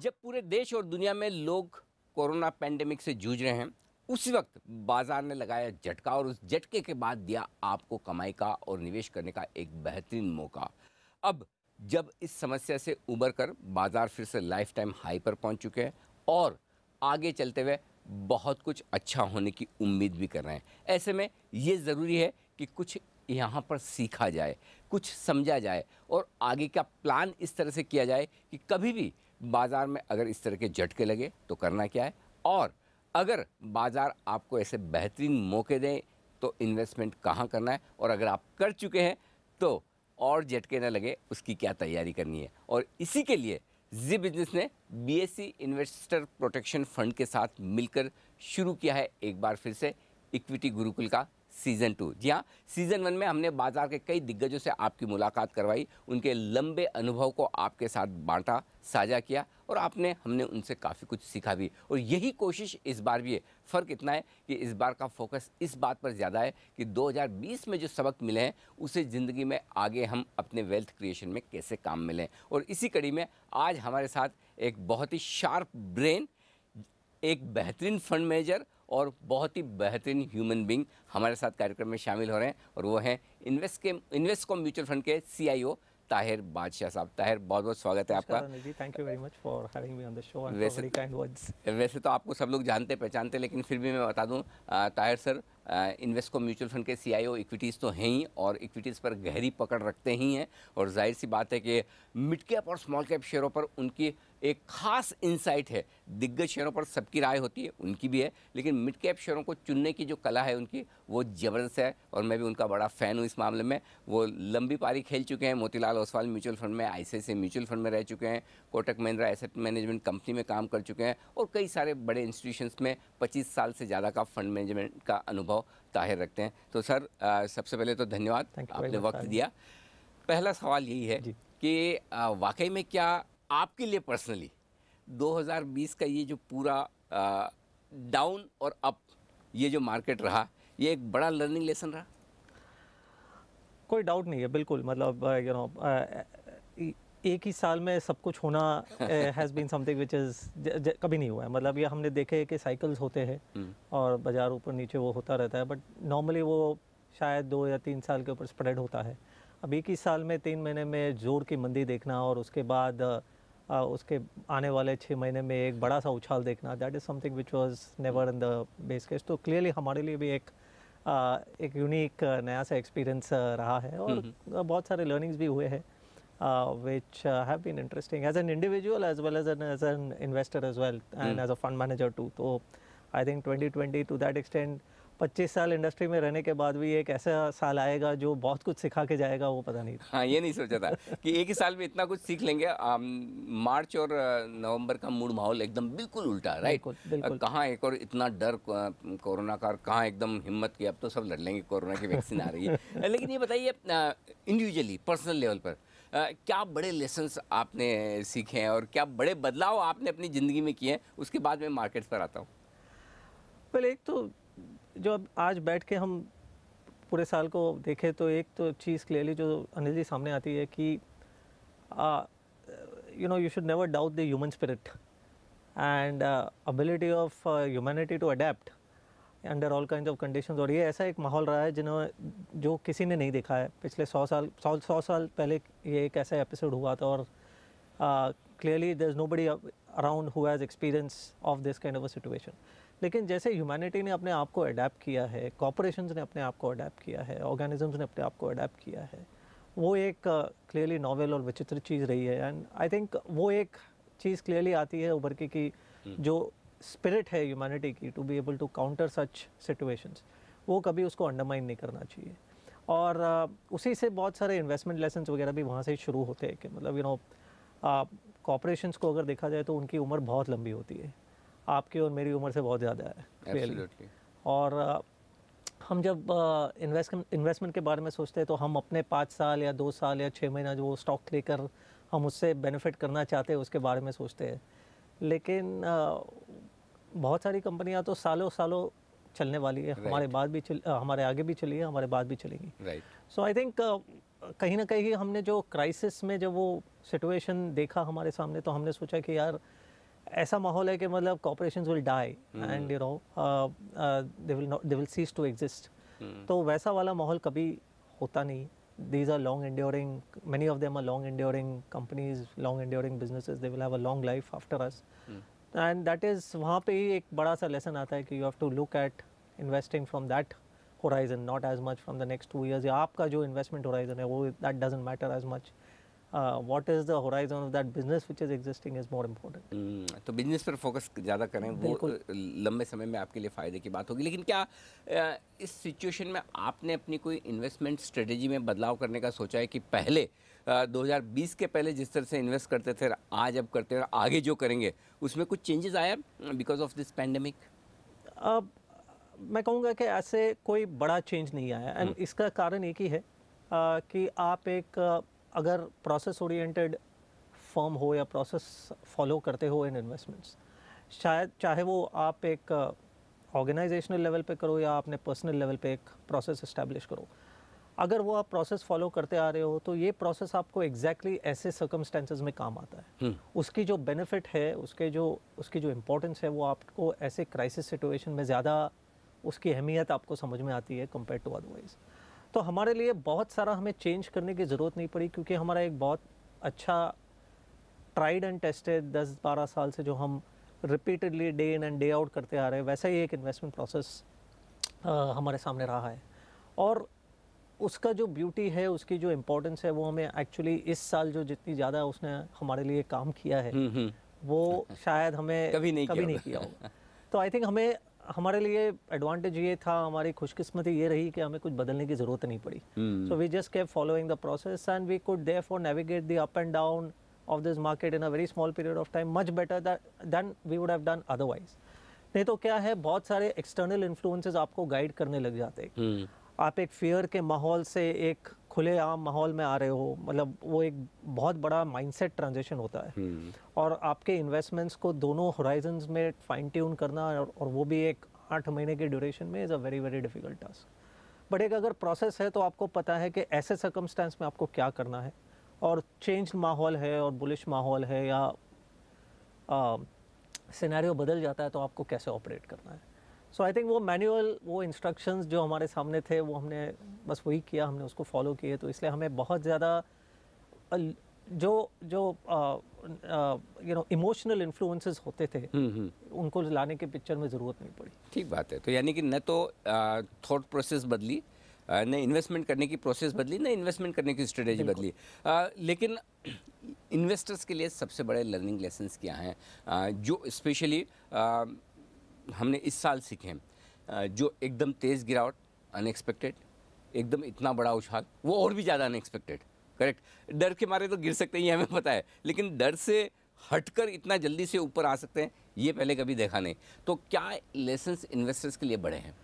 जब पूरे देश और दुनिया में लोग कोरोना पैंडेमिक से जूझ रहे हैं, उस वक्त बाजार ने लगाया झटका और उस झटके के बाद दिया आपको कमाई का और निवेश करने का एक बेहतरीन मौका। अब जब इस समस्या से उबर कर बाजार फिर से लाइफ टाइम हाई पर पहुंच चुके हैं और आगे चलते हुए बहुत कुछ अच्छा होने की उम्मीद भी कर रहे हैं, ऐसे में ये ज़रूरी है कि कुछ यहाँ पर सीखा जाए, कुछ समझा जाए और आगे का प्लान इस तरह से किया जाए कि कभी भी बाज़ार में अगर इस तरह के झटके लगे तो करना क्या है, और अगर बाज़ार आपको ऐसे बेहतरीन मौके दें तो इन्वेस्टमेंट कहाँ करना है, और अगर आप कर चुके हैं तो और झटके न लगे उसकी क्या तैयारी करनी है। और इसी के लिए जी बिजनेस ने बीएसई इन्वेस्टर प्रोटेक्शन फंड के साथ मिलकर शुरू किया है एक बार फिर से इक्विटी गुरुकुल का सीज़न 2। जी हाँ, सीज़न 1 में हमने बाजार के कई दिग्गजों से आपकी मुलाकात करवाई, उनके लंबे अनुभव को आपके साथ बांटा, साझा किया और हमने उनसे काफ़ी कुछ सीखा भी। और यही कोशिश इस बार भी है। फ़र्क इतना है कि इस बार का फोकस इस बात पर ज़्यादा है कि 2020 में जो सबक मिले हैं उसे ज़िंदगी में आगे हम अपने वेल्थ क्रिएशन में कैसे काम में लें। और इसी कड़ी में आज हमारे साथ एक बहुत ही शार्प ब्रेन, एक बेहतरीन फंड मैनेजर और बहुत ही बेहतरीन ह्यूमन बीइंग हमारे साथ कार्यक्रम में शामिल हो रहे हैं, और वो हैं इन्वेस्टकॉम म्यूचुअल फंड के सीआईओ ताहिर बादशाह साहब। ताहिर, बहुत बहुत स्वागत है आपका। Thank you very much for having me on the show and for very kind words. वैसे तो आपको सब लोग जानते पहचानते, लेकिन फिर भी मैं बता दूं, ताहिर सर इन्वेस्टकॉम म्यूचुअल फंड के सीआईओ इक्विटीज़ तो हैं ही और इक्विटीज़ पर गहरी पकड़ रखते ही हैं, और जाहिर सी बात है कि मिड कैप और स्मॉल कैप शेयरों पर उनकी एक खास इंसाइट है। दिग्गज शेयरों पर सबकी राय होती है, उनकी भी है, लेकिन मिड कैप शेयरों को चुनने की जो कला है उनकी, वो ज़बरदस्त है और मैं भी उनका बड़ा फ़ैन हूँ इस मामले में। वो लंबी पारी खेल चुके हैं, मोतीलाल ओसवाल म्यूचुअल फंड में, आईसीआईसीआई म्यूचुअल फंड में रह चुके हैं, Kotak Mahindra asset management company में काम कर चुके हैं और कई सारे बड़े इंस्टीट्यूशंस में 25 साल से ज़्यादा का फंड मैनेजमेंट का अनुभव ताहिर रखते हैं। तो सर, सबसे पहले तो धन्यवाद, आपने वक्त दिया। पहला सवाल यही है कि वाकई में क्या आपके लिए पर्सनली 2020 का ये जो पूरा डाउन और अप ये जो मार्केट रहा, ये एक बड़ा लर्निंग लेसन रहा? कोई डाउट नहीं है, बिल्कुल। मतलब एक ही साल में सब कुछ होना has been something which is कभी नहीं हुआ है। मतलब ये हमने देखे कि साइकिल्स होते हैं और बाज़ार ऊपर नीचे वो होता रहता है, बट नॉर्मली वो शायद 2 या 3 साल के ऊपर स्प्रेड होता है। अब एक ही साल में 3 महीने में जोर की मंदी देखना और उसके बाद उसके आने वाले 6 महीने में एक बड़ा सा उछाल देखना, that is something which was never in the base case. तो क्लियरली हमारे लिए भी एक यूनिक नया सा एक्सपीरियंस रहा है और बहुत सारे लर्निंग्स भी हुए हैं which have been interesting as an individual as well as an investor as well and as a fund manager too. तो I think 2020 to that extent 25 साल इंडस्ट्री में रहने के बाद भी एक ऐसा साल आएगा जो बहुत कुछ सिखा के जाएगा, वो पता नहीं था। हाँ, ये नहीं सोचा था कि एक ही साल में इतना कुछ सीख लेंगे। मार्च और नवंबर का मूड माहौल एकदम बिल्कुल उल्टा, राइट? बिल्कुल। कहाँ एक और इतना डर कोरोना का, कहाँ एकदम हिम्मत की अब तो सब लड़ लेंगे, कोरोना की वैक्सीन आ रही है। लेकिन ये बताइए, इंडिविजुअली पर्सनल लेवल पर क्या बड़े लेसन्स आपने सीखे हैं और क्या बड़े बदलाव आपने अपनी ज़िंदगी में किए हैं, उसके बाद मैं मार्केट्स पर आता हूँ। पहले एक तो जो अब आज बैठ के हम पूरे साल को देखें तो एक तो चीज़ क्लियरली जो अनिल जी सामने आती है कि you should never doubt the human spirit and ability of humanity to adapt under all kind of conditions. और ये ऐसा एक माहौल रहा है जो किसी ने नहीं देखा है पिछले 100 साल पहले। ये एक ऐसा एपिसोड हुआ था और clearly there is nobody around who has experience of this kind of a situation. लेकिन जैसे ह्यूमैनिटी ने अपने आप को अडेप्ट किया है, कॉर्पोरेशंस ने अपने आप को अडेप्ट किया है, ऑर्गेनिजम्स ने अपने आप को अडेप्ट किया है, वो एक क्लियरली नॉवेल और विचित्र चीज़ रही है। एंड आई थिंक वो एक चीज़ क्लियरली आती है उभर के कि जो स्पिरिट है ह्यूमैनिटी की to be able to counter such situations, वो कभी उसको अंडरमाइन नहीं करना चाहिए। और उसी से बहुत सारे इन्वेस्टमेंट लेसन्स वगैरह भी वहाँ से ही शुरू होते हैं कि मतलब कॉर्पोरेशंस को अगर देखा जाए तो उनकी उम्र बहुत लंबी होती है, आपकी और मेरी उम्र से बहुत ज़्यादा है क्लियरली। और हम जब इन्वेस्टमेंट के बारे में सोचते हैं तो हम अपने 5 साल या 2 साल या 6 महीना जो स्टॉक लेकर हम उससे बेनिफिट करना चाहते हैं उसके बारे में सोचते हैं। लेकिन बहुत सारी कंपनियां तो सालों सालों चलने वाली है, हमारे आगे भी चली है, हमारे बाद भी चलेंगी। सो आई थिंक कहीं ना कहीं हमने जो क्राइसिस में जब वो सिचुएशन देखा हमारे सामने, तो हमने सोचा कि यार ऐसा माहौल है कि मतलब corporations will die and you know they will cease to exist. तो वैसा वाला माहौल कभी होता नहीं। These are long enduring, many of them are long enduring companies, long enduring businesses, they will have a long life after us. And that is, वहाँ पे ही एक बड़ा सा lesson आता है कि you have to look at investing from that horizon, not as much from the next 2 years. या आपका जो investment horizon है वो that doesn't matter as much. What is the horizon of that business which is existing is more important. तो business पर focus ज़्यादा करें, वो लंबे समय में आपके लिए फ़ायदे की बात होगी। लेकिन क्या इस सिचुएशन में आपने अपनी कोई इन्वेस्टमेंट स्ट्रेटेजी में बदलाव करने का सोचा है कि पहले 2020 के पहले जिस तरह से इन्वेस्ट करते थे आज अब करते हैं, आगे जो करेंगे उसमें कुछ चेंजेस आया बिकॉज ऑफ दिस पैंडेमिक? अब मैं कहूँगा कि ऐसे कोई बड़ा चेंज नहीं आया एंड इसका कारण एक ही है कि आप एक अगर प्रोसेस ओरिएंटेड फर्म हो या प्रोसेस फॉलो करते हो इन इन्वेस्टमेंट्स, शायद चाहे वो आप एक ऑर्गेनाइजेशनल लेवल पे करो या आपने पर्सनल लेवल पे एक प्रोसेस इस्टेब्लिश करो, अगर वो आप प्रोसेस फॉलो करते आ रहे हो तो ये प्रोसेस आपको एग्जैक्टली ऐसे सर्कमस्टेंसेस में काम आता है। उसकी जो बेनिफिट है, उसकी जो इम्पोर्टेंस है, वो आपको ऐसे क्राइसिस सिचुएशन में ज़्यादा उसकी अहमियत आपको समझ में आती है कंपेयर टू अदरवाइज। तो हमारे लिए बहुत सारा हमें चेंज करने की ज़रूरत नहीं पड़ी, क्योंकि हमारा एक बहुत अच्छा ट्राइड एंड टेस्टेड 10-12 साल से जो हम repeatedly day in and day out करते आ रहे हैं, वैसा ही एक इन्वेस्टमेंट प्रोसेस हमारे सामने रहा है। और उसका जो ब्यूटी है, उसकी जो इम्पोर्टेंस है, वो हमें एक्चुअली इस साल जो जितनी ज़्यादा उसने हमारे लिए काम किया है वो शायद हमें कभी नहीं किया होगा। तो आई थिंक हमारे लिए एडवांटेज ये था, हमारी खुशकिस्मती ये रही कि हमें कुछ बदलने की ज़रूरत नहीं पड़ी। So we just kept following the process and we could therefore navigate the up and down of this market in a very small period of time much better than we would have done otherwise. नहीं तो क्या है, बहुत सारे external influences आपको guide करने लग जाते हैं। आप एक फियर के माहौल से एक खुले आम माहौल में आ रहे हो, मतलब वो एक बहुत बड़ा माइंडसेट ट्रांजिशन होता है। और आपके इन्वेस्टमेंट्स को दोनों होराइजन्स में फाइन ट्यून करना और वो भी एक 8 महीने के ड्यूरेशन में is a very very difficult task. But एक अगर प्रोसेस है तो आपको पता है कि ऐसे सर्कमस्टेंस में आपको क्या करना है, और चेंज माहौल है और बुलिश माहौल है या सिनेरियो बदल जाता है तो आपको कैसे ऑपरेट करना है। सो आई थिंक वो मैनुअल, वो इंस्ट्रक्शंस जो हमारे सामने थे, वो हमने बस वही किया, हमने उसको फॉलो किए। तो इसलिए हमें बहुत ज़्यादा जो यू नो इमोशनल इन्फ्लुएंसेस होते थे उनको लाने के पिक्चर में ज़रूरत नहीं पड़ी। ठीक बात है। तो यानी कि न तो थॉट प्रोसेस बदली, न इन्वेस्टमेंट करने की प्रोसेस बदली, न इन्वेस्टमेंट करने की स्ट्रेटेजी बदली, लेकिन इन्वेस्टर्स के लिए सबसे बड़े लर्निंग लेसन्स क्या हैं जो स्पेशली हमने इस साल सीखे हैं? जो एकदम तेज़ गिरावट, अनएक्सपेक्टेड, एकदम इतना बड़ा उछाल, वो और भी ज़्यादा अनएक्सपेक्टेड। करेक्ट, डर के मारे तो गिर सकते हैं, ये हमें पता है, लेकिन डर से हटकर इतना जल्दी से ऊपर आ सकते हैं, ये पहले कभी देखा नहीं। तो क्या लेसन्स इन्वेस्टर्स के लिए बड़े हैं?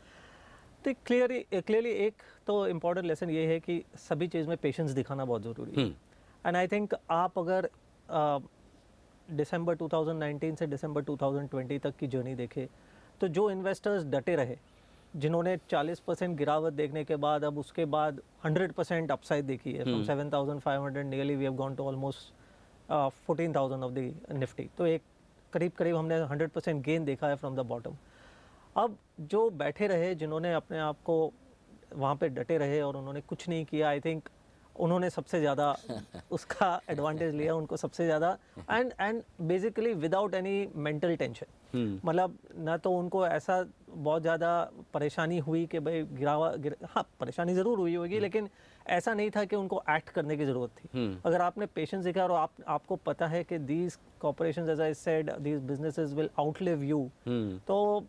तो क्लियरली एक तो इम्पॉर्टेंट लेसन ये है कि सभी चीज़ में पेशेंस दिखाना बहुत ज़रूरी है। एंड आई थिंक आप अगर दिसंबर 2019 से दिसंबर 2020 तक की जर्नी देखें तो जो इन्वेस्टर्स डटे रहे, जिन्होंने 40% गिरावट देखने के बाद अब उसके बाद 100% अपसाइड देखी है, from 7,500 nearly we have gone to almost 14,000 of the Nifty. तो एक करीब हमने 100% गेन देखा है फ्रॉम द बॉटम। अब जो बैठे रहे, जिन्होंने अपने आप को वहाँ पे डटे रहे और उन्होंने कुछ नहीं किया, आई थिंक उन्होंने सबसे ज़्यादा उसका एडवांटेज लिया, उनको सबसे ज़्यादा and basically without any mental tension. मतलब ना तो उनको ऐसा बहुत ज़्यादा परेशानी हुई कि भाई हाँ परेशानी ज़रूर हुई होगी, लेकिन ऐसा नहीं था कि उनको एक्ट करने की ज़रूरत थी। अगर आपने पेशेंस दिखाया और आपको पता है कि these corporations, as I said, these businesses will outlive you, तो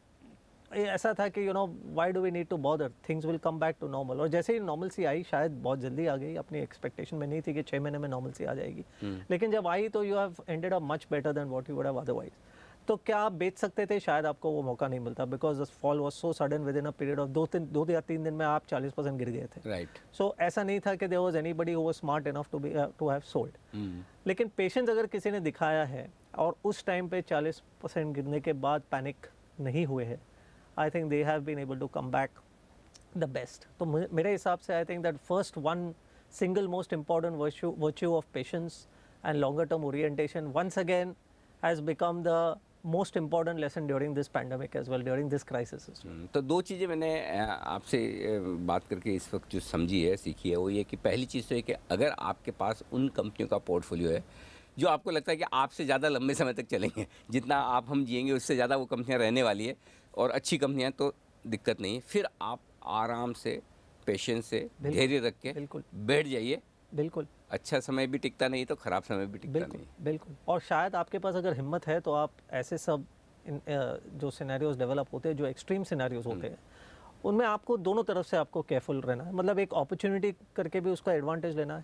ऐसा था कि you know why do we need to bother, things will come back to normal. और जैसे ही नॉर्मलसी आई, शायद बहुत जल्दी आ गई, अपनी एक्सपेक्टेशन में नहीं थी कि 6 महीने में नॉर्मलसी आ जाएगी, लेकिन जब आई तो you have ended up much better then what you would have otherwise. तो क्या आप बेच सकते थे? शायद आपको वो मौका नहीं मिलता, because the fall was so sudden with in a period of 2 या 3 दिन में आप 40% गिर गए थे। राइट। सो ऐसा नहीं था कि there was anybody who was smart enough to have sold. लेकिन पेशेंस अगर किसी ने दिखाया है और उस टाइम पे 40% गिरने के बाद पैनिक नहीं हुए हैं, I think they have been able to come back the best. तो मेरे हिसाब से I think that first one single most important virtue of patience and longer term orientation. Once again, has become the most important lesson during this pandemic as well, during this crisis as well. तो दो चीज़ें मैंने आपसे बात करके इस वक्त जो समझी है, सीखी है, वो ये कि पहली चीज़ तो ये कि अगर आपके पास उन कंपनियों का पोर्टफोलियो है जो आपको लगता है कि आपसे ज़्यादा लंबे समय तक चलेंगे, जितना आप हम जिएंगे उससे ज़्यादा वो कंपनियां रहने वाली है और अच्छी कंपनियां, तो दिक्कत नहीं है, फिर आप आराम से, पेशेंस से, धैर्य रख के बिल्कुल बैठ जाइए। बिल्कुल अच्छा समय भी टिकता नहीं तो ख़राब समय भी टिकता बिल्कुल नहीं। बिल्कुल। और शायद आपके पास अगर हिम्मत है तो आप ऐसे सब जो सिनेरियोज डेवलप होते हैं, जो एक्सट्रीम सिनेरियोज होते हैं, उनमें आपको दोनों तरफ से आपको केयरफुल रहना है। मतलब एक अपॉर्चुनिटी करके भी उसका एडवांटेज लेना है,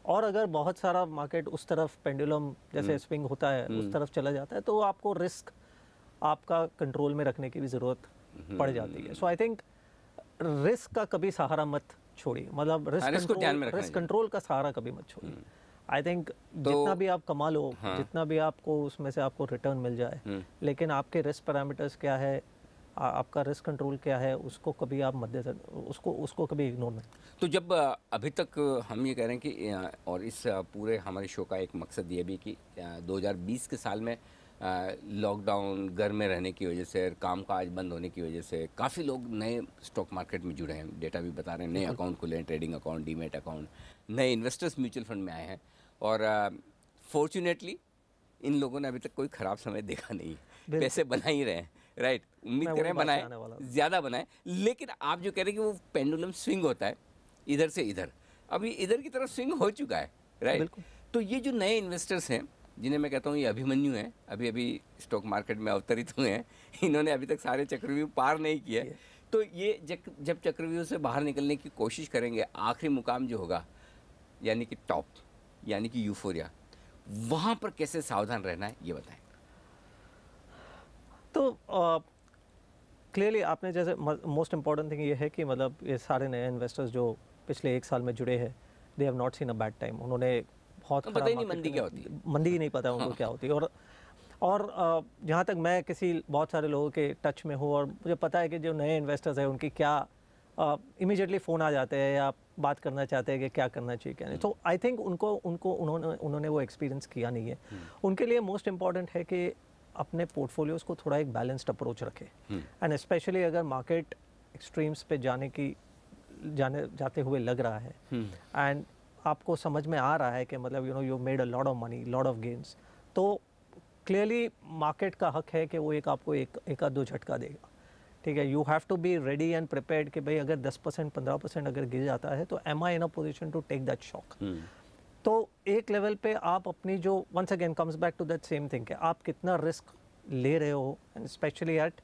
और अगर बहुत सारा मार्केट उस तरफ पेंडुलम जैसे स्विंग होता है उस तरफ चला जाता है, तो आपको रिस्क आपका कंट्रोल में रखने की भी ज़रूरत पड़ जाती है। सो आई थिंक रिस्क का कभी सहारा मत छोड़िए, मतलब रिस्क कंट्रोल का सहारा कभी मत छोड़िए। आई थिंक जितना भी आप कमा लो, जितना भी आपको उसमें से आपको रिटर्न मिल जाए, लेकिन आपके रिस्क पैरामीटर्स क्या है, आपका रिस्क कंट्रोल क्या है, उसको कभी आप उसको कभी इग्नोर नहीं। तो जब अभी तक हम ये कह रहे हैं कि और इस पूरे हमारे शो का एक मकसद ये भी कि 2020 के साल में लॉकडाउन, घर में रहने की वजह से, कामकाज बंद होने की वजह से काफ़ी लोग नए स्टॉक मार्केट में जुड़े हैं। डेटा भी बता रहे हैं, नए अकाउंट खुले हैं, ट्रेडिंग अकाउंट, डीमेट अकाउंट, नए इन्वेस्टर्स म्यूचुअल फंड में आए हैं, और फॉर्चुनेटली इन लोगों ने अभी तक कोई ख़राब समय देखा नहीं है, पैसे बना ही रहे हैं, राइट। उम्मीद करें बनाए, ज़्यादा बनाए, लेकिन आप जो कह रहे हैं कि वो पेंडुलम स्विंग होता है इधर से इधर, अभी इधर की तरफ स्विंग हो चुका है, राइट। तो ये जो नए इन्वेस्टर्स हैं, जिन्हें मैं कहता हूँ ये अभिमन्यु हैं, अभी अभी स्टॉक मार्केट में अवतरित हुए हैं, इन्होंने अभी तक सारे चक्रव्यूह पार नहीं किए, तो ये जब चक्रव्यूह से बाहर निकलने की कोशिश करेंगे, आखिरी मुकाम जो होगा यानी कि टॉप, यानी कि यूफोरिया, वहाँ पर कैसे सावधान रहना है ये बताएं। तो क्लियरली आपने जैसे मोस्ट इम्पॉर्टेंट थिंग ये है कि मतलब ये सारे नए इन्वेस्टर्स जो पिछले एक साल में जुड़े हैं, they have not seen a bad time. उन्होंने बहुत पता ही नहीं मंदी क्या होती है, मंदी ही नहीं पता उनको क्या होती है। और जहाँ तक मैं बहुत सारे लोगों के टच में हूँ, और मुझे पता है कि जो नए इन्वेस्टर्स हैं उनकी क्या इमीडिएटली फ़ोन आ जाते हैं या बात करना चाहते हैं कि क्या करना चाहिए क्या नहीं। तो आई थिंक उन्होंने वो एक्सपीरियंस किया नहीं है। उनके लिए मोस्ट इम्पॉर्टेंट है कि अपने पोर्टफोलियोज़ को थोड़ा एक बैलेंस्ड अप्रोच रखें, एंड स्पेशली अगर मार्केट एक्सट्रीम्स पे जाते हुए लग रहा है, एंड आपको समझ में आ रहा है कि मतलब you made a lot of money, lot of gains, तो क्लियरली मार्केट का हक है कि वो आपको एक आध दो झटका देगा, ठीक है। You have to be ready and prepared कि भाई अगर 10% 15% अगर गिर जाता है तो am I in a position to take that shock. तो एक लेवल पे आप अपनी जो once again comes back to that same thing कि आप कितना रिस्क ले रहे हो, and specially at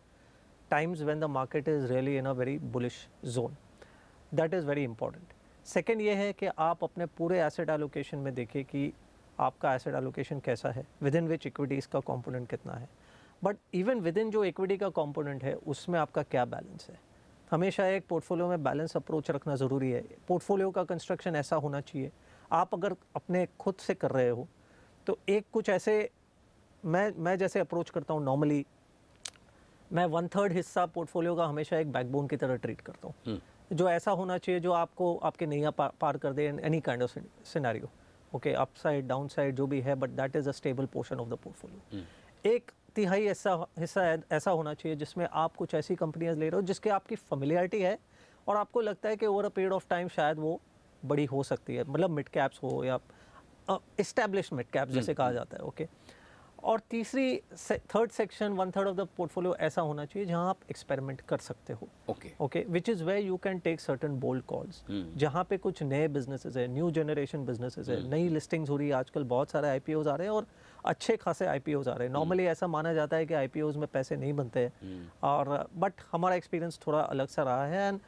times when the market is really in a very bullish zone, that is very important. Second ये है कि आप अपने पूरे एसेट एलोकेशन में देखिए कि आपका एसेट एलोकेशन कैसा है, विद इन विच इक्विटीज़ का कॉम्पोनेंट कितना है, बट इवन विद इन जो इक्विटी का कॉम्पोनेंट है उसमें आपका क्या बैलेंस है। हमेशा एक पोर्टफोलियो में बैलेंस अप्रोच रखना ज़रूरी है। पोर्टफोलियो का कंस्ट्रक्शन ऐसा होना चाहिए, आप अगर अपने खुद से कर रहे हो तो एक कुछ ऐसे मैं जैसे अप्रोच करता हूँ नॉर्मली, मैं 1/3 हिस्सा पोर्टफोलियो का हमेशा एक बैकबोन की तरह ट्रीट करता हूँ, जो ऐसा होना चाहिए जो आपको आपके नैया पार कर दे in any kind of scenario, okay, upside down side जो भी है, but that is a stable portion of the portfolio. एक तिहाई हिस्सा ऐसा होना चाहिए जिसमें आप कुछ ऐसी कंपनियां ले रहे हो जिसके आपकी फेमिलियरिटी है और आपको लगता है कि over a period of time शायद वो बड़ी हो सकती है, मतलब मिड कैप्स हो या एस्टैब्लिश्ड मिड कैप्स जैसे कहा जाता है, ओके। और third section 1/3 of the portfolio ऐसा होना चाहिए जहां आप एक्सपेरिमेंट कर सकते हो, okay, which is where you can take certain bold calls, जहां पे कुछ नए बिजनेसेस है, न्यू जनरेशन बिजनेसेस है, नई लिस्टिंग्स हो रही है, आजकल बहुत सारे आईपीओज आ रहे हैं और अच्छे खासे आईपीओज आ रहे हैं। नॉर्मली ऐसा माना जाता है कि आईपीओज में पैसे नहीं बनते हैं, और बट हमारा एक्सपीरियंस थोड़ा अलग सा रहा है। एंड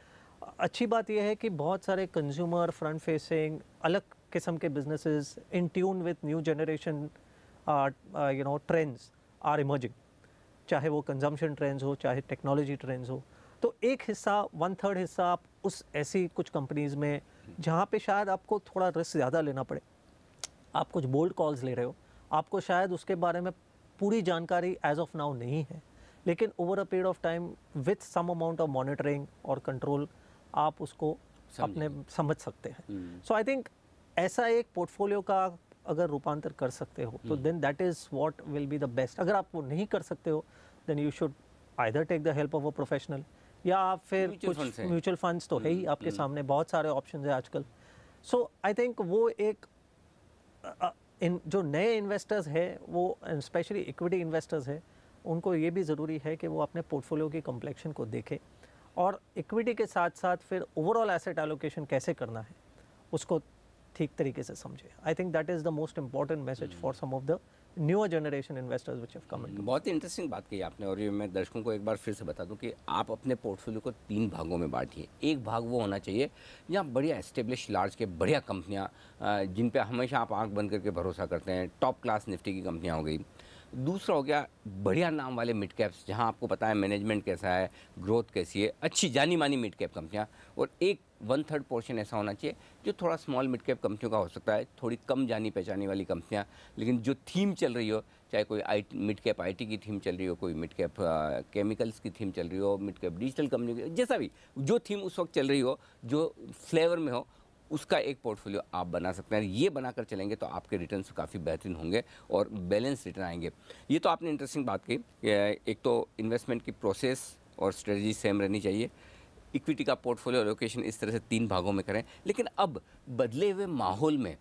अच्छी बात यह है कि बहुत सारे कंज्यूमर फ्रंट फेसिंग अलग किस्म के businesses in tune with new generation trends are emerging, चाहे वो कंजम्पशन ट्रेंड्स हो, चाहे टेक्नोलॉजी ट्रेंड्स हो। तो एक हिस्सा 1/3 हिस्सा आप उस ऐसी कुछ कंपनीज में जहाँ पे शायद आपको थोड़ा रिस्क ज़्यादा लेना पड़े, आप कुछ बोल्ड कॉल्स ले रहे हो, आपको शायद उसके बारे में पूरी जानकारी एज ऑफ नाउ नहीं है, लेकिन over a period of time with some amount of monitoring और कंट्रोल आप उसको अपने समझ सकते हैं। सो आई थिंक ऐसा एक पोर्टफोलियो का अगर रूपांतर कर सकते हो तो then that is what will be the best. अगर आप वो नहीं कर सकते हो then you should either take the help of a professional, या आप फिर म्यूचुअल फंड कुछ से। म्यूचुअल फंड्स तो है ही आपके सामने, बहुत सारे ऑप्शंस है आजकल. सो आई थिंक वो एक इन जो नए इन्वेस्टर्स है वो स्पेशली इक्विटी इन्वेस्टर्स है, उनको ये भी ज़रूरी है कि वो अपने पोर्टफोलियो की कम्प्लेक्शन को देखें और इक्विटी के साथ साथ फिर ओवरऑल एसेट एलोकेशन कैसे करना है उसको ठीक तरीके से समझे. I think that is the most important message for some of the newer generation investors which have come into. बहुत ही इंटरेस्टिंग बात कही आपने, और ये मैं दर्शकों को एक बार फिर से बता दूं कि आप अपने पोर्टफोलियो को 3 भागों में बांटिए. एक भाग वो होना चाहिए जहाँ बढ़िया एस्टेब्लिश लार्ज के बढ़िया कंपनियाँ, जिन पे हमेशा आप आंख बंद करके भरोसा करते हैं, टॉप क्लास निफ्टी की कंपनियाँ हो गई. दूसरा हो गया बढ़िया नाम वाले मिड कैप्स, जहां आपको पता है मैनेजमेंट कैसा है, ग्रोथ कैसी है, अच्छी जानी मानी मिड कैप कंपनियां. और एक 1/3 पोर्शन ऐसा होना चाहिए जो थोड़ा स्मॉल मिड कैप कंपनियों का हो सकता है, थोड़ी कम जानी पहचानी वाली कंपनियां, लेकिन जो थीम चल रही हो, चाहे कोई मिड कैप आईटी की थीम चल रही हो, कोई मिड कैप केमिकल्स की थीम चल रही हो, मिड कैप डिजिटल कंपनी की, जैसा भी जो थीम उस वक्त चल रही हो, जो फ्लेवर में हो, उसका एक पोर्टफोलियो आप बना सकते हैं. ये बनाकर चलेंगे तो आपके रिटर्न्स काफ़ी बेहतरीन होंगे और बैलेंस रिटर्न आएंगे. ये तो आपने इंटरेस्टिंग बात की. एक तो इन्वेस्टमेंट की प्रोसेस और स्ट्रेटजी सेम रहनी चाहिए. इक्विटी का पोर्टफोलियो एलोकेशन इस तरह से 3 भागों में करें. लेकिन अब बदले हुए माहौल में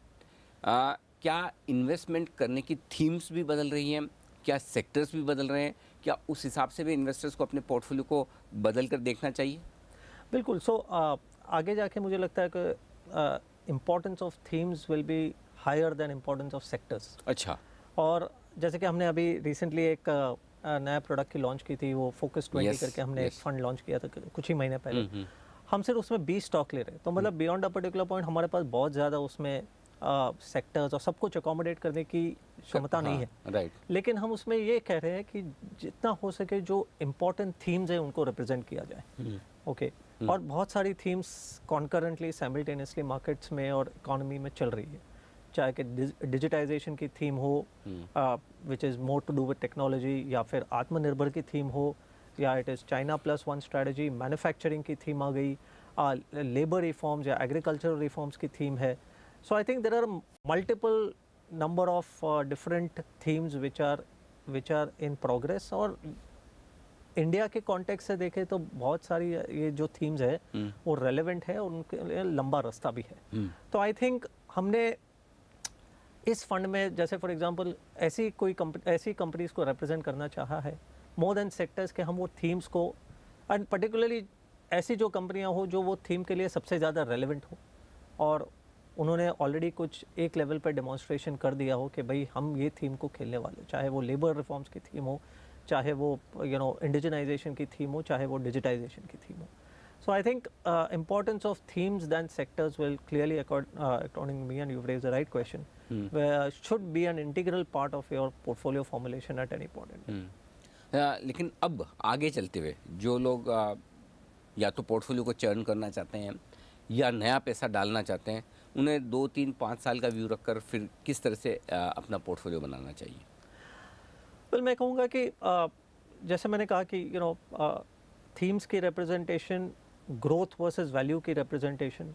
क्या इन्वेस्टमेंट करने की थीम्स भी बदल रही हैं? क्या सेक्टर्स भी बदल रहे हैं? क्या उस हिसाब से भी इन्वेस्टर्स को अपने पोर्टफोलियो को बदल कर देखना चाहिए? बिल्कुल. सो आगे जाके मुझे लगता है कि importance of themes will be higher than importance of sectors. अच्छा. और जैसे कि हमने अभी रिसेंटली एक नया प्रोडक्ट की लॉन्च की थी, वो फोकस 20 करके हमने एक फंड लॉन्च किया था कुछ ही महीने पहले. हम सिर्फ उसमें 20 स्टॉक ले रहे हैं, तो मतलब बियॉन्ड अ पर्टिकुलर पॉइंट हमारे पास बहुत ज़्यादा उसमें सेक्टर्स और सब कुछ अकोमोडेट करने की क्षमता नहीं है. राइट. लेकिन हम उसमें ये कह रहे हैं कि जितना हो सके जो इम्पोर्टेंट थीम्स हैं उनको रिप्रेजेंट किया जाए. ओके. और बहुत सारी थीम्स कॉन्करेंटली साइमल्टेनियसली मार्केट्स में और इकोनॉमी में चल रही है, चाहे कि डिजिटाइजेशन की थीम हो which is more to do with technology, या फिर आत्मनिर्भर की थीम हो, या it is China +1 strategy, manufacturing की थीम आ गई, लेबर रिफॉर्म्स या एग्रीकल्चरल रिफॉर्म्स की थीम है. So I think there are multiple number of different themes which are in progress. और इंडिया के कॉन्टेक्स्ट से देखें तो बहुत सारी ये जो थीम्स है वो रेलेवेंट है और उनके लिए लंबा रास्ता भी है. तो आई थिंक हमने इस फंड में जैसे फॉर एग्जांपल ऐसी कंपनीज को रिप्रेजेंट करना चाहा है मोर देन सेक्टर्स के. हम वो थीम्स को एंड पर्टिकुलरली ऐसी जो कंपनियां हो जो वो थीम के लिए सबसे ज़्यादा रेलेवेंट हो और उन्होंने ऑलरेडी कुछ एक लेवल पर डेमोन्स्ट्रेशन कर दिया हो कि भाई हम ये थीम को खेलने वाले, चाहे वो लेबर रिफॉर्म्स की थीम हो, चाहे वो इंडिजिनाइजेशन की थीम हो, चाहे वो डिजिटाइजेशन की थीम हो. So I think importance of themes than sectors will clearly, according to me, and you've raised the right question, should be an integral part of your portfolio formulation at any point in time. लेकिन अब आगे चलते हुए जो लोग या तो portfolio को चर्न करना चाहते हैं या नया पैसा डालना चाहते हैं, उन्हें 2, 3, 5 साल का व्यू रखकर फिर किस तरह से अपना पोर्टफोलियो बनाना चाहिए? Well, मैं कहूँगा कि जैसे मैंने कहा कि थीम्स की रिप्रेजेंटेशन, ग्रोथ वर्सेस वैल्यू की रिप्रेजेंटेशन,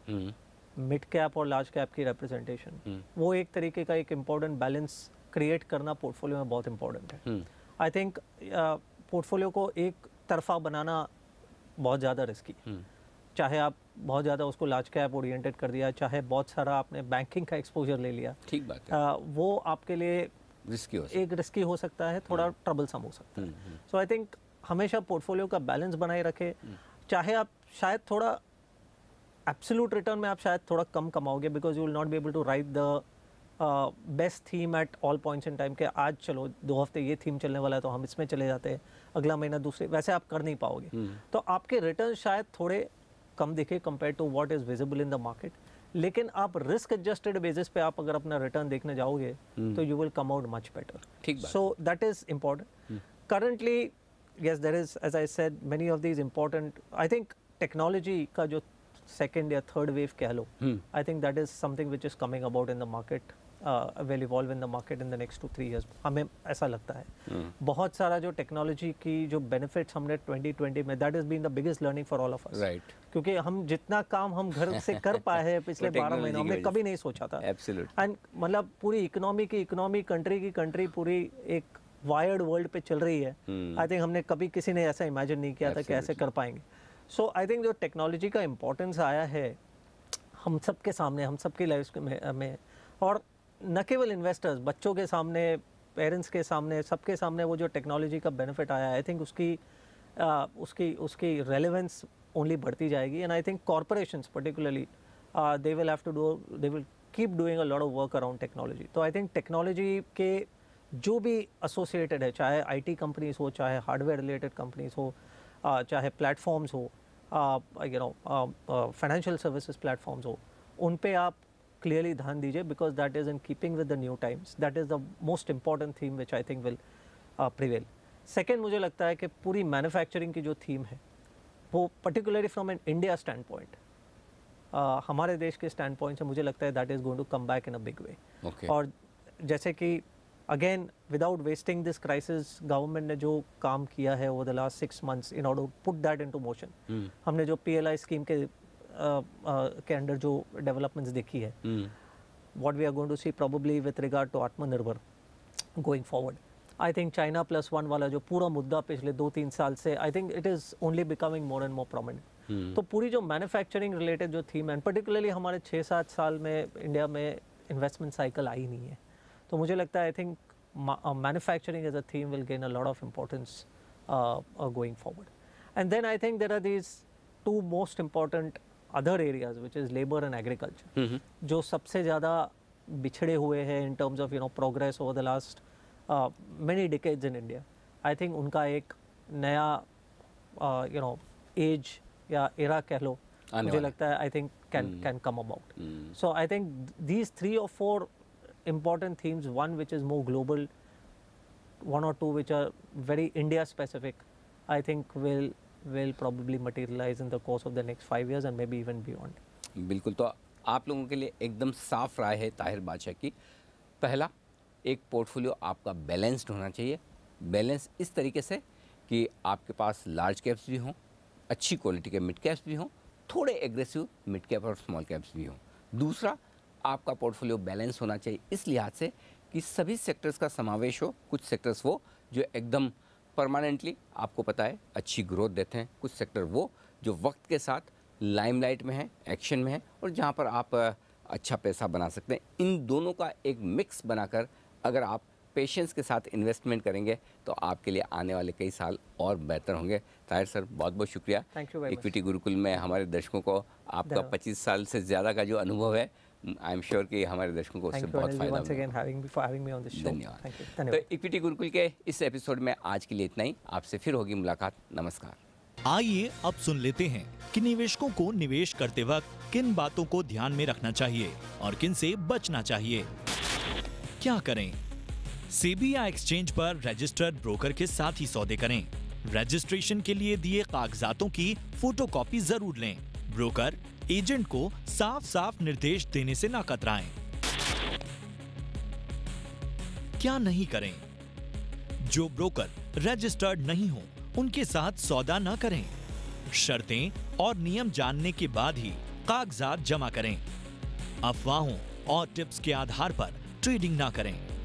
मिड कैप और लार्ज कैप की रिप्रेजेंटेशन, वो एक तरीके का एक इम्पॉर्टेंट बैलेंस क्रिएट करना पोर्टफोलियो में बहुत इम्पॉर्टेंट है. आई थिंक पोर्टफोलियो को एक तरफा बनाना बहुत ज़्यादा रिस्की, चाहे आप बहुत ज़्यादा उसको लार्ज कैप ओरिएंटेड कर दिया, चाहे बहुत सारा आपने बैंकिंग का एक्सपोजर ले लिया, ठीक बात है, वो आपके लिए रिस्की हो सकता है, थोड़ा ट्रबलसम हो सकता है. सो आई थिंक हमेशा पोर्टफोलियो का बैलेंस बनाए रखे. चाहे आप शायद थोड़ा एब्सोल्यूट रिटर्न में आप शायद थोड़ा कम कमाओगे because you will not be able to write the best theme at all points in time के आज चलो 2 हफ्ते ये थीम चलने वाला है तो हम इसमें चले जाते हैं, अगला महीना दूसरे, वैसे आप कर नहीं पाओगे. तो आपके रिटर्न शायद थोड़े कम दिखे compare to what is visible in the market. लेकिन आप रिस्क एडजस्टेड बेसिस पे आप अगर अपना रिटर्न देखने जाओगे तो you will come out much better. So that is important. Currently yes, there is, as I said, many of these important, I think technology का जो second या third wave कह लो, I think that is something which is coming about in the market will evolve in the market in the next 2-3 years. हमें ऐसा लगता है बहुत सारा जो टेक्नोलॉजी की जो बेनिफिट्स हमने 2020 में, that has been the biggest learning for all of us. Right. क्योंकि हम जितना काम हम घर से कर पाए हैं पिछले 12 महीनों में कभी नहीं सोचा था. Absolutely. एंड मतलब पूरी इकोनॉमी कंट्री की कंट्री पूरी एक वायर्ड वर्ल्ड पे चल रही है. आई थिंक हमने कभी किसी ने ऐसा इमेजिन नहीं किया था कि ऐसे कर पाएंगे. सो आई थिंक जो टेक्नोलॉजी का इम्पोर्टेंस आया है हम सब के सामने, हम सबकी लाइफ में, और न केवल इन्वेस्टर्स, बच्चों के सामने, पेरेंट्स के सामने, सबके सामने वो जो टेक्नोलॉजी का बेनिफिट आया है, आई थिंक उसकी रेलेवेंस ओनली बढ़ती जाएगी. And I think corporations particularly they will keep doing a lot of work around technology. तो आई थिंक टेक्नोलॉजी के जो भी एसोसिएटेड है, चाहे आईटी कंपनीज हो, चाहे हार्डवेयर रिलेटेड कंपनीज हो, चाहे प्लेटफॉर्म्स हो, फाइनेंशियल सर्विसेज प्लेटफॉर्म्स हो, उन पे आप क्लियरली ध्यान दीजिए, because that is in keeping with the new times. That is the most important theme which I think will prevail. Second, मुझे लगता है कि पूरी मैन्युफैक्चरिंग की जो थीम है वो particularly from an India stand point, हमारे देश के स्टैंड पॉइंट से मुझे लगता है that is going to come back in a big way. और जैसे कि again without wasting this crisis, government ने जो काम किया है over the last 6 months in order put that into motion, हमने जो PLI स्कीम के अंडर जो डेवलपमेंट्स देखी है, what we are going to C probably with regard to आत्मनिर्भर going forward. I think China +1 वाला जो पूरा मुद्दा पिछले 2-3 साल से, I think it is only becoming more and more prominent. तो पूरी जो मैन्युफैक्चरिंग रिलेटेड जो थीम है, पर्टिकुलरली हमारे 6-7 साल में इंडिया में इन्वेस्टमेंट साइकिल आई नहीं है. तो मुझे लगता है I think manufacturing as a theme will gain a lot of importance going forward. And then I think there are these 2 most important other areas which is labour and agriculture, जो सबसे ज़्यादा बिछड़े हुए हैं in terms of progress over the last many decades in India. I think उनका एक नया as या एरा कह लो, मुझे लगता है I think can come about. So I think these 3 or 4 important themes, one which is more global, 1 or 2 which are very India specific, I think will probably materialize in the course of the next 5 years and maybe even beyond. बिल्कुल. तो आप लोगों के लिए एकदम साफ राय है ताहिर बादशाह की. पहला, एक पोर्टफोलियो आपका बैलेंस्ड होना चाहिए. बैलेंस इस तरीके से कि आपके पास लार्ज कैप्स भी हों, अच्छी क्वालिटी के मिड कैप्स भी हों, थोड़े एग्रेसिव मिड कैप और स्मॉल कैप्स भी हों. दूसरा, आपका पोर्टफोलियो बैलेंस होना चाहिए इस लिहाज से कि सभी सेक्टर्स का समावेश हो. कुछ सेक्टर्स वो जो एकदम परमानेंटली आपको पता है अच्छी ग्रोथ देते हैं, कुछ सेक्टर वो जो वक्त के साथ लाइमलाइट में है, एक्शन में है, और जहाँ पर आप अच्छा पैसा बना सकते हैं. इन दोनों का एक मिक्स बनाकर अगर आप पेशेंस के साथ इन्वेस्टमेंट करेंगे तो आपके लिए आने वाले कई साल और बेहतर होंगे. ताहिर सर, बहुत बहुत शुक्रिया. इक्विटी गुरुकुल में हमारे दर्शकों को आपका 25 साल से ज़्यादा का जो अनुभव है, आई एम श्योर कि हमारे दर्शकों को उससे बहुत फायदा होगा. धन्यवाद. तो इक्विटी गुरुकुल के इस एपिसोड में आज के लिए इतना ही. आपसे फिर होगी मुलाकात. नमस्कार. आइए अब सुन लेते हैं कि निवेशकों को निवेश करते वक्त किन बातों को ध्यान में रखना चाहिए और किन से बचना चाहिए. क्या करें? सेबी या एक्सचेंज पर रजिस्टर्ड ब्रोकर के साथ ही सौदे करें. रजिस्ट्रेशन के लिए दिए कागजातों की फोटोकॉपी जरूर लें. ब्रोकर एजेंट को साफ साफ निर्देश देने से ना कतराएं. क्या नहीं करें? जो ब्रोकर रजिस्टर्ड नहीं हो उनके साथ सौदा न करें. शर्तें और नियम जानने के बाद ही कागजात जमा करें. अफवाहों और टिप्स के आधार पर ट्रेडिंग ना करें.